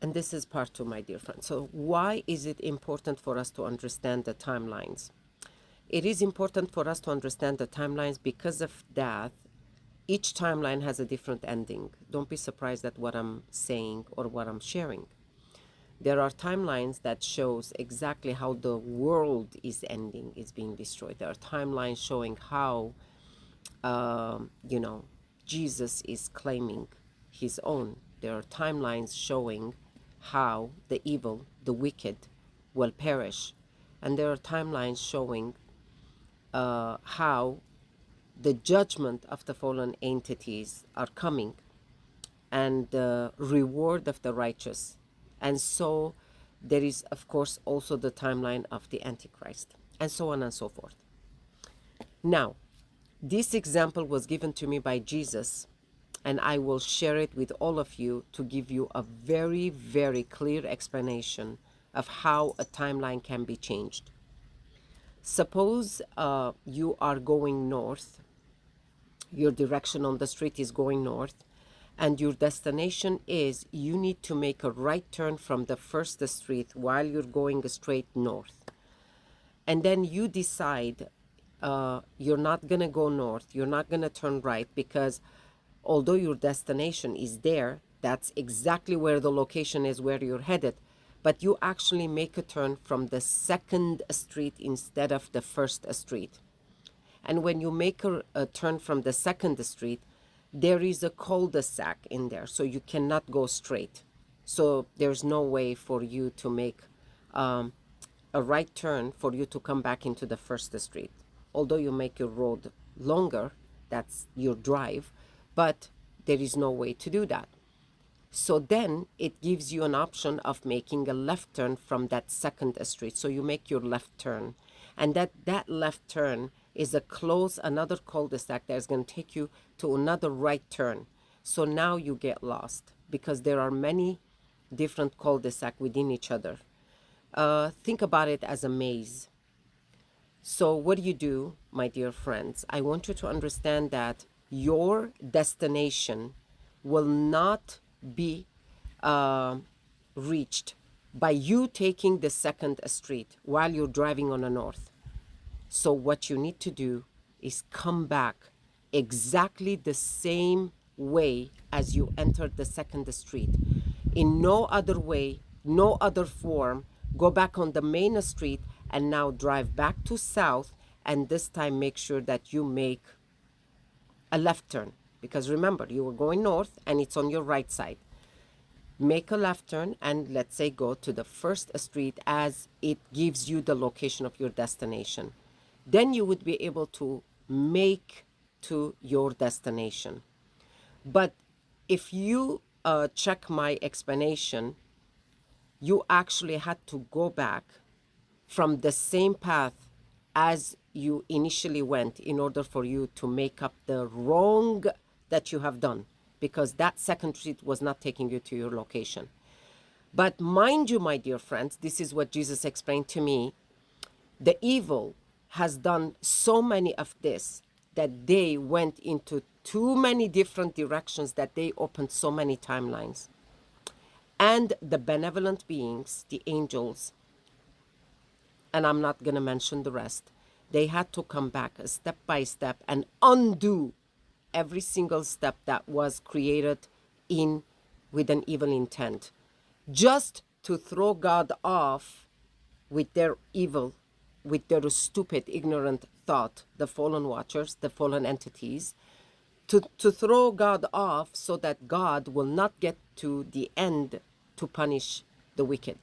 And this is part two, my dear friend. So why is it important for us to understand the timelines? It is important for us to understand the timelines because of that. Each timeline has a different ending. Don't be surprised at what I'm saying or what I'm sharing. There are timelines that shows exactly how the world is ending, is being destroyed. There are timelines showing how, you know, Jesus is claiming his own. There are timelines showing how the evil, the wicked, will perish. And there are timelines showing how the judgment of the fallen entities are coming and the reward of the righteous. And so there is, of course, also the timeline of the Antichrist, and so on and so forth. Now, this example was given to me by Jesus, and I will share it with all of you to give you a very, very clear explanation of how a timeline can be changed. Suppose you are going north, your direction on the street is going north, and your destination is you need to make a right turn from the first street while you're going straight north. And then you decide you're not going to go north, you're not going to turn right, because although your destination is there, that's exactly where the location is where you're headed, but you actually make a turn from the second street instead of the first street. And when you make a turn from the second street, there is a cul-de-sac in there, so you cannot go straight. So there's no way for you to make a right turn for you to come back into the first street. Although you make your road longer, that's your drive, but there is no way to do that. So then it gives you an option of making a left turn from that second street. So you make your left turn, and that left turn is another cul-de-sac that is going to take you to another right turn. So now you get lost because there are many different cul-de-sac within each other. Think about it as a maze. So what do, my dear friends? I want you to understand that your destination will not be reached by you taking the second street while you're driving on a north. So what you need to do is come back exactly the same way as you entered the second street. In no other way, no other form, go back on the main street and now drive back to south, and this time make sure that you make a left turn, because remember, you were going north and it's on your right side. Make a left turn and let's say go to the first street as it gives you the location of your destination. Then you would be able to make to your destination. But if you check my explanation, you actually had to go back from the same path as you initially went in order for you to make up the wrong that you have done, because that second street was not taking you to your location. But mind you, my dear friends, this is what Jesus explained to me. The evil has done so many of this that they went into too many different directions that they opened so many timelines. And the benevolent beings, the angels, and I'm not going to mention the rest, they had to come back step by step and undo every single step that was created in with an evil intent, just to throw God off with their evil, with their stupid, ignorant thought, the fallen watchers, the fallen entities, to throw God off so that God will not get to the end to punish the wicked.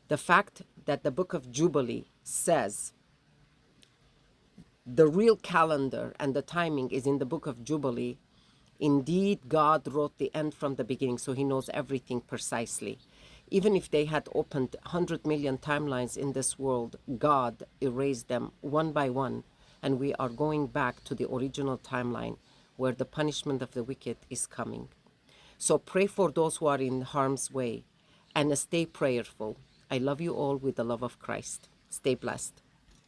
The fact that the book of Jubilee says the real calendar and the timing is in the book of Jubilee, indeed God wrote the end from the beginning, so he knows everything precisely. Even if they had opened 100 million timelines in this world, God erased them one by one, and we are going back to the original timeline where the punishment of the wicked is coming. So pray for those who are in harm's way and stay prayerful. I love you all with the love of Christ. Stay blessed.